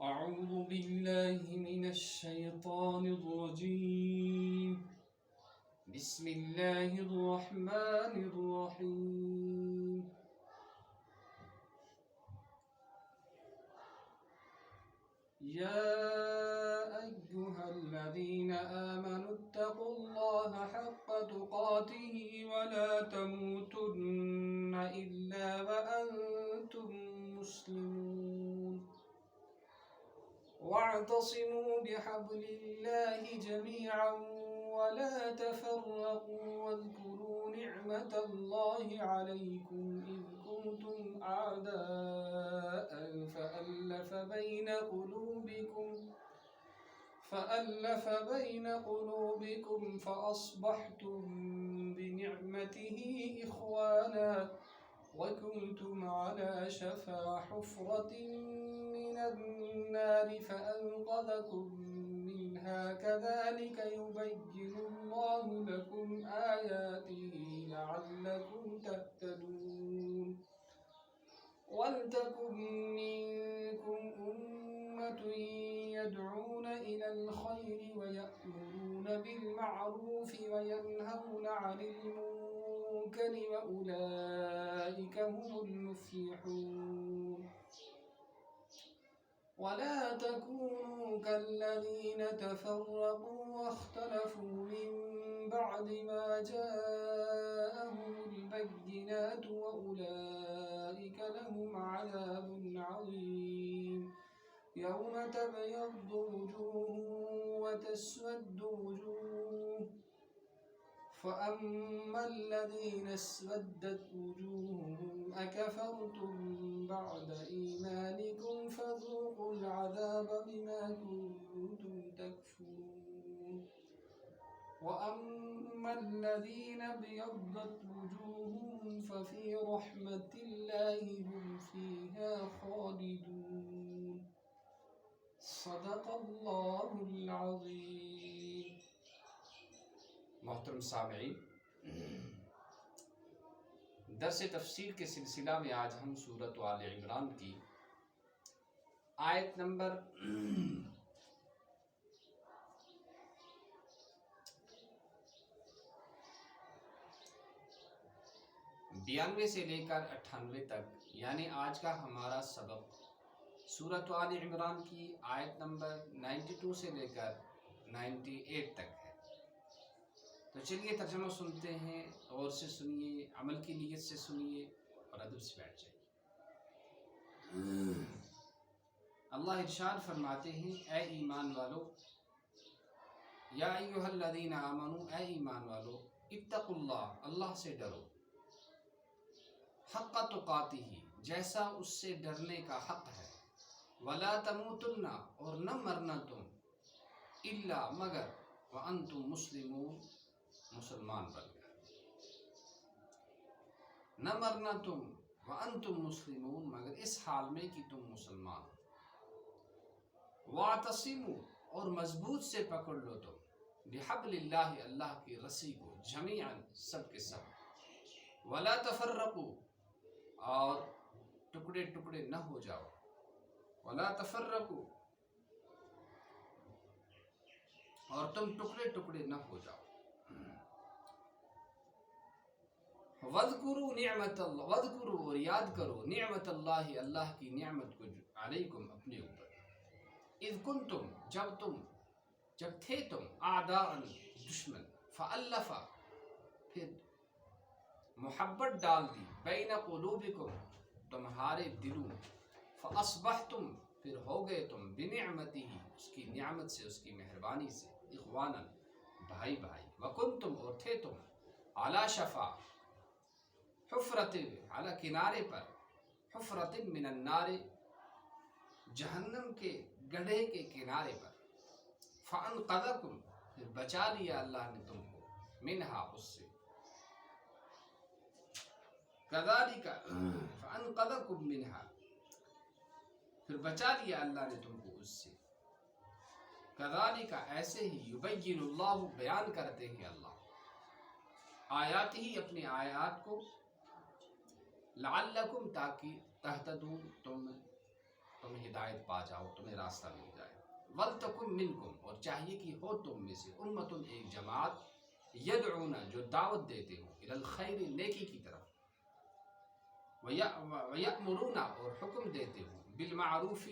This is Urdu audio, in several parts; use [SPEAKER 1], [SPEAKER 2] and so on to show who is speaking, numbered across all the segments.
[SPEAKER 1] أعوذ بالله من الشيطان الرجيم بسم الله الرحمن الرحيم يا أيها الذين آمنوا اتقوا الله حق تقاته ولا تموتن إلا وأنتم مسلمون واعتصموا بحبل الله جميعا ولا تفرقوا واذكروا نعمة الله عليكم إذ كنتم أعداء فألف بين قلوبكم فأصبحتم بنعمته إخوانا وكنتم على شفا حفرة من النار فأنقذكم منها كذلك يبين الله لكم آياته لعلكم تهتدون ولتكن منكم أمة يدعون إلى الخير ويأمرون بالمعروف وينهون عن المنكر وأولئك هم المفلحون ولا تكونوا كالذين تفرقوا واختلفوا من بعد ما جاءهم البينات وأولئك لهم عذاب عظيم يوم تبيض وجوه وتسود وجوه فأما الذين اسودت وجوههم أكفرتم بعد إيمانكم فذوقوا العذاب بما كنتم تكفرون وأما الذين ابيضت وجوههم ففي رحمة الله هم فيها خالدون صدق الله العظيم.
[SPEAKER 2] محترم سامعین، درس تفسیر کے سلسلہ میں آج ہم سورہ ال.عمران کی آیت نمبر 92 سے لے کر 98 تک، یعنی آج کا ہمارا سبق سورہ ال.عمران کی آیت نمبر 92 سے لے کر 98 تک ہے۔ تو چلیے ترجمہ سنتے ہیں، غور سے سنیے، عمل کی نیت سے سنیے اور ادب سے بیٹھ جائیے۔ اللہ ارشاد فرماتے ہیں، اے ایمان والو، یا ایھا الذین آمنو، اے ایمان والو، اتقوا اللہ، اللہ سے ڈرو، حق تقاتہ، جیسا اس سے ڈرنے کا حق ہے، ولا تموتن، اور نہ مرنا تم، الا مگر، وانتم مسلمون، مسلمان بن گئے، نہ مرنا تم وانتم مسلمون، مگر اس حال میں کہ تم مسلمان ہو، واعتصموا، اور مضبوط سے پکڑ لو تم، بحبل اللہ، اللہ کی رسی کو، جمیعاً، سب کے سب، ولا تفرقوا، اور ٹکڑے ٹکڑے نہ ہو جاؤ، ولا تفرقوا، اور تم ٹکڑے ٹکڑے نہ ہو جاؤ، وَاذْكُرُوا نعمت اللہ، وَاذْكُرُوا، اور یاد کرو، نعمت اللہ، اللہ کی نعمت کو، علیکم، اپنے اوپر، اذ کنتم، جب تھے تم، اعداء، دشمن، فألف، پھر محبت ڈال دی، بین قلوبکم، تمہارے دلوں، فاصبحتم، پھر ہو گئے تم، بنعمتہ، اس کی نعمت سے، اس کی مہربانی سے، اخوانا، بھائی بھائی، وکنتم، اور تھے تم، علی شفا حفرت، علی کنارے پر، حفرت من النار، جہنم کے گڑھے کے کنارے پر، فانقذکم، پھر بچا لیا اللہ نے تم کو، منہا، اس سے، کذالک، فانقذکم منہا، پھر بچا لیا اللہ نے تم کو اس سے، کذالک، ایسے ہی، یبین اللہ، بیان کرتے ہیں اللہ، آیات ہی، اپنی آیات کو، لعلکم، تاکہ تہتدون، تم تمہیں ہدایت پا جاؤ، تمہیں راستہ مل جائے. وَلْتَكُن مِّنْكُمْ، اور چاہیے کہ ہو تم میں سے امتن ایک جماعت، یدعون جو دعوت دیتے ہو، الی الخیر نیکی کی طرف، وَيَأْمُرُونَ اور حکم دیتے ہو، بالمعروف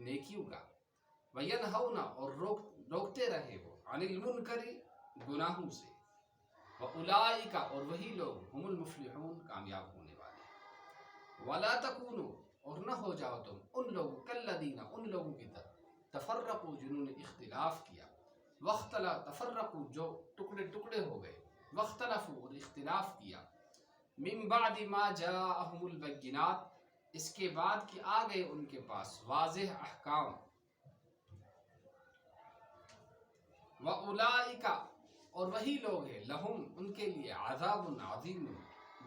[SPEAKER 2] نیکیوں کا، وَيَنْهَوْنَ اور روکتے رہے وہ، عن المنکر گناہوں سے، وَأُولَئِکَ اور وہی لوگ، ہم المفلحون کامیاب ہونے والے. وَلَا تَكُونُوا اور نہ ہو جاؤ تم ان لوگوں کالذین ان لوگوں کی طرح، تفرقوا جنہوں نے اختلاف کیا، تفرقوا جو ٹکڑے ٹکڑے ہو گئے، واختلفوا اور اختلاف کیا، من بعد ما جاءہم البینات اس کے بعد کہ آ گئے ان کے پاس واضح احکام، وَأُولَئِکَ اور وہی لوگ ہیں، لہم ان کے لیے عذاب عظیم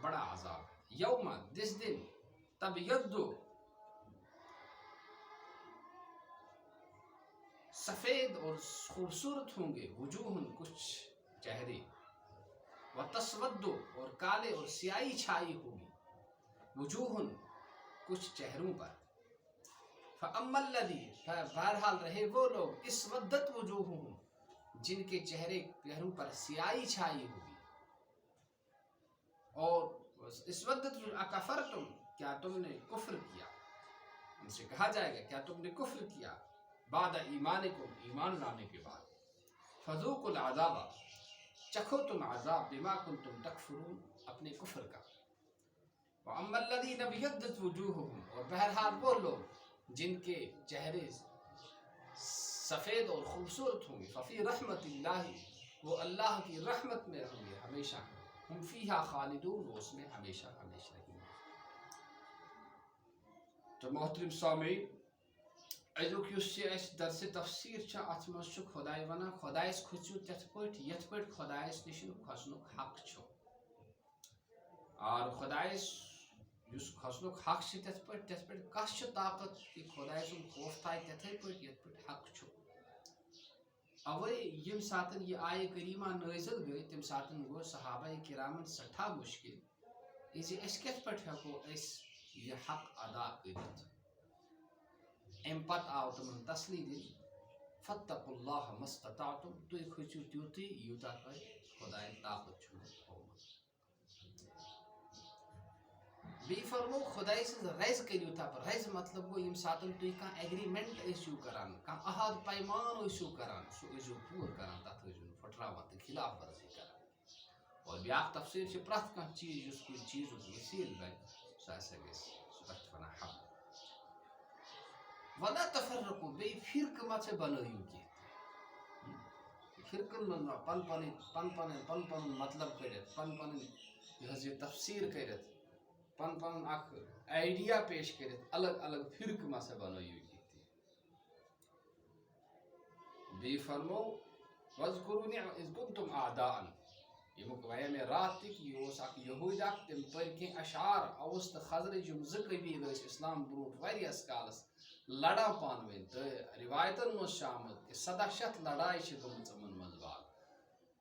[SPEAKER 2] بڑا عذاب، یوم جس دن تبیض سفید اور خوبصورت ہوں گے، وجوہ کچھ چہرے، وتسود اور کالے اور سیاہی چھائی ہوگی، وجوہ کچھ چہروں پر. فَأَمَّا الَّذِينَ بہرحال رہے وہ لوگ، اسودت وجوہہم جن کے چہروں پر سیاہی چھائی ہوگی، اور اسودت اکفرتم کیا تم نے کفر کیا، ان سے کہا جائے گا کیا تم نے کفر کیا، بعد ایمانکم ایمان لانے کے بعد، فذوقوا العذاب چکھو تم عذاب، بما کنتم تکفرون اپنے کفر کا. وَأَمَّا الَّذِينَ ابْيَضَّتْ وُجُوهُهُمْ اور بہرحال وہ لوگ جن کے چہرے سفید اور خوبصورت ہوں گے، ففی رحمت اللہ وہ اللہ کی رحمت میں رہیں گے ہمیشہ، ہم فیہا خالدون وہ اس میں ہمیشہ ہمیشہ رہیں گے. تو محترم سامعین، ازیُک یُس یہِ اَسہِ درسِ تفسیر چھُ اتھ منٛز چھُ خۄداے ونان خۄدایس کھٔژِو تِتھ پٲٹھۍ یتھ پٲٹھۍ خۄدایس نِش کھسنُک حق چھُ، اور خۄدایس یُس کھسنُک حق چھُ تِتھ پٲٹھۍ کس چھُ طاقت کہ خۄداے سُنٛد خوف تھایہِ تِتھے پٲٹھۍ یتھ پٲٹھۍ حق چھُ. اوے ییٚمہِ ساتہٕ یہِ آیہِ کریٖمہ نٲزِل گٔے تمہِ ساتہٕ گوٚو صحابہ کرامن سٮ۪ٹھاہ مُشکل زِ أسۍ کِتھ پٲٹھۍ ہٮ۪کو أسۍ یہِ حق ادا کٔرِتھ. امہِ پتہٕ آو تِمن تسلی دِنہٕ فاتقوا اللہ ما استطعتم تُہۍ کھٔژِو تیُتُے یوٗتاہ تۄہہِ خۄدایَن طاقت چھُو تھوٚومُت. بیٚیہِ فرمو خۄداے سٕنٛز رزِ کٔرِو تپہٕ، رزِ مطلب گوٚو ییٚمہِ ساتہٕ تُہۍ کانٛہہ ایگریمنٹ ٲسِو کران، کانٛہہ عہد پیمان ٲسِو کران، سُہ ٲسِو پوٗرٕ کران، تتھ ٲسِو نہٕ پھٕٹراوان تہٕ خلاف ورزی کران. اور بیٛاکھ تفسیٖر چھِ پرٛٮ۪تھ کانٛہہ چیٖز یُس کُنہِ چیٖزُک وسیٖلہٕ بنہِ سُہ ہسا گژھِ تتھ چھِ ونان حق. وَلَا تَفَرَّقُوا بیٚیہِ فِرقہٕ ما ژٕ بنٲیِو کینٛہہ، فِرقن منٛز ما پن پنُن مطلب کٔڑِتھ، پن یہِ تفسیٖر کٔرِتھ، پن اکھ آیڈیا پیش کٔرِتھ، الگ الگ فِرقہٕ ما سا بنٲیِو کینٛہہ تہِ. بیٚیہِ فرمو وَاذْكُرُوا إِذْ كُنتُمْ أَعْدَاءً ییٚمیُک وَنے مےٚ راتھ تہِ کہ یہِ اوس اکھ یہوٗدۍ اکھ، تٔمۍ پٔرۍ کینٛہہ اشعار، اوس تہٕ خزرٕج یِم زٕ قبیٖلہٕ ٲسۍ اسلام برونٛٹھ واریاہس کالس لڑان پانہٕ ؤنۍ، تہٕ رِوایتن منٛز چھُ آمُت کہ 1700 لڑایہِ چھِ گٔمٕژ یِمن منٛز بعد.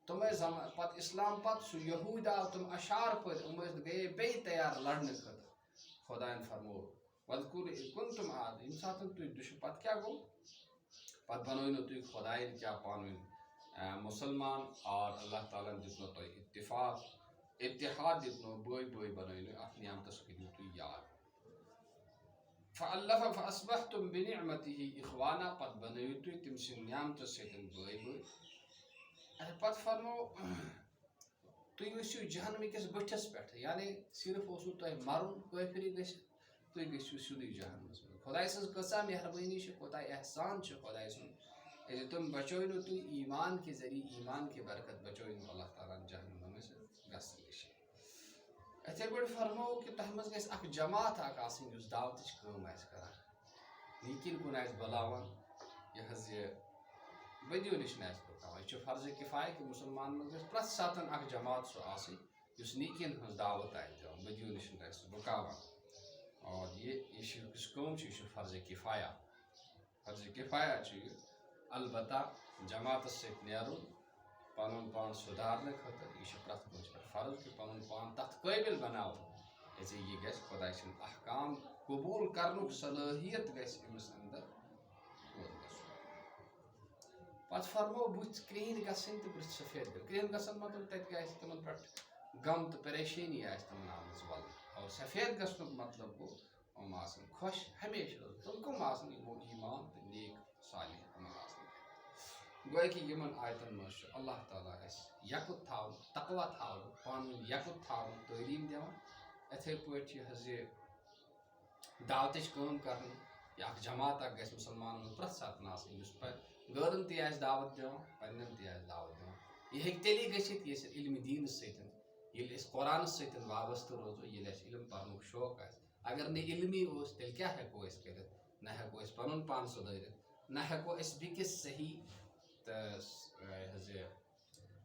[SPEAKER 2] تِم ٲسۍ پتہٕ اسلام پتہٕ سُہ یہوٗدۍ آو، تِم اشعار پٔرۍ، یِم ٲسۍ گٔیے بیٚیہِ تیار لڑنہٕ خٲطرٕ. خۄدایَن فرمو وَاذْكُرُوا إِذْ كُنتُمْ أَعْدَاءً ییٚمہِ ساتہٕ تُہۍ پتہٕ کیٛاہ گوٚو، پتہٕ بنٲونو تُہۍ خۄدایَن کیٛاہ پانہٕ ؤنۍ مُسلمان، اور اللہ تعالیٰ ہن دِژنو تۄہہِ اتحاد دِژنو، بٲے بنٲونو، اتھ نعمتس کٔرِو تُہۍ یاد. فَأَلَّفَ فَأَصْبَحْتُمْ بِنِعْمَتِهِ إِخْوَانًا پتہٕ بنٲیِو تُہۍ تٔمۍ سٕنٛدِ نعمتہٕ سۭتۍ بٲے. پتہٕ فرمو تُہۍ ٲسِو جہنمٕکِس بٔٹھِس پٮ۪ٹھ، یعنی صرف اوسوٕ تۄہہِ مرُن کٲفری گٔژھِتھ، تُہۍ گٔژھِو سیوٚدُے جہنمس منٛز. خۄداے سٕنٛز کۭژاہ مہربٲنی چھِ، کوٗتاہ احسان چھُ خۄداے سُنٛد زِ تِم بچٲونو تُہۍ ایمان کہِ ذریعہٕ، ایمان کہِ برکت بچٲونو اللہ تعالیٰ ہن جہنمس منٛز گژھنہٕ نِش. یِتھے پٲٹھۍ فرمو کہ تۄہہِ منٛز گژھِ اکھ جماعت اکھ آسٕنۍ یُس دعوتٕچ کٲم آسہِ کران، نیٖکیَن کُن آسہِ بُلاوان، یہِ بدیو نِش آسہِ رُکاوان. یہِ چھُ فرضِ کِفایہ کہ مُسلمانن منٛز گژھِ پرٛٮ۪تھ ساتہٕ اکھ جماعت سُہ آسٕنۍ یُس نیٖکیَن ہٕنٛز دعوت آسہِ دِوان، بدیو نِش آسہِ رُکاوان. اور یہِ چھِ یُس کٲم چھِ یہِ چھِ فرضِ کِفایہ. فرضِ کِفایہ چھُ یہِ، البتہ جماعتس سۭتۍ نیرُن پنُن پان سُدھارنہٕ خٲطرٕ، یہِ چھُ پرٛٮ۪تھ کٲنٛسہِ پٮ۪ٹھ فرض کہ پنُن پان تتھ قٲبِل بناوُن زِ یہِ گژھِ خۄداے سٕنٛدۍ احکام قبول کرنک صلاحیت گژھِ أمِس اندر پتہٕ فرمو بُتھ کرٛہِنۍ گژھٕنۍ تہٕ بٕتھِ سفید کرٛہِنۍ گژھن مطلب تتہِ گژھِ تِمن پٮ۪ٹھ غم تہٕ پریشٲنی آسہِ تِمن آمٕژ ولنہٕ اور سفید گژھنُک مطلب گوٚو یِم آسن خۄش ہمیشہِ روزان تِم کٕم آسن یِمو ایٖمان تہٕ نیک صالح عمل آسن گویا کہ یِمن آیتن منٛز چھُ اللہ تعالیٰ اَسہِ یکُت تھاوُن تقوا تھاوُن پانہٕ ؤنۍ یکُت تھاوُن تعلیٖم دِوان یِتھَے پٲٹھۍ چھِ حظ یہِ دعوتٕچ کٲم کرٕنۍ یا اکھ جماعت اکھ گژھِ مُسلمانن منٛز پرٛٮ۪تھ ساتہٕ آسٕنۍ یُس غٲرن تہِ آسہِ دعوت دِوان پننٮ۪ن تہِ آسہِ دعوت دِوان یہِ ہیٚکہِ تیٚلی گٔژھِتھ ییٚلہِ أسۍ علمِ دیٖنس سۭتۍ ییٚلہِ أسۍ قرآنس سۭتۍ وابستہٕ روزو ییٚلہِ اَسہِ علم پرنُک شوق آسہِ اگر نہٕ علمی اوس تیٚلہِ کیٛاہ ہٮ۪کو أسۍ کٔرِتھ نہ ہٮ۪کو أسۍ پنُن پان سُدھٲرِتھ نہ ہٮ۪کو أسۍ بیٚکِس صحیح تہٕ حظ یہِ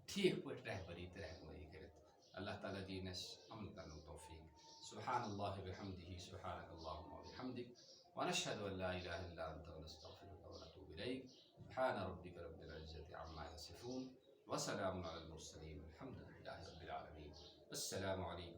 [SPEAKER 2] ٹھیٖک پٲٹھۍ رہبری تہٕ رہنمٲیی کٔرِتھ اللہ تعالیٰ دِیِن اَسہِ عمل کرنُک توفیٖق سبحان اللہ بحمدہ سبحانک اللہم وبحمدک ونشہد ان لا الہ الا انت نستغفرک ونتوب الیک سبحان ربک رب العزة عما یصفون وسلام علی المرسلین الحمد للہ رب العالمین السلام علیکم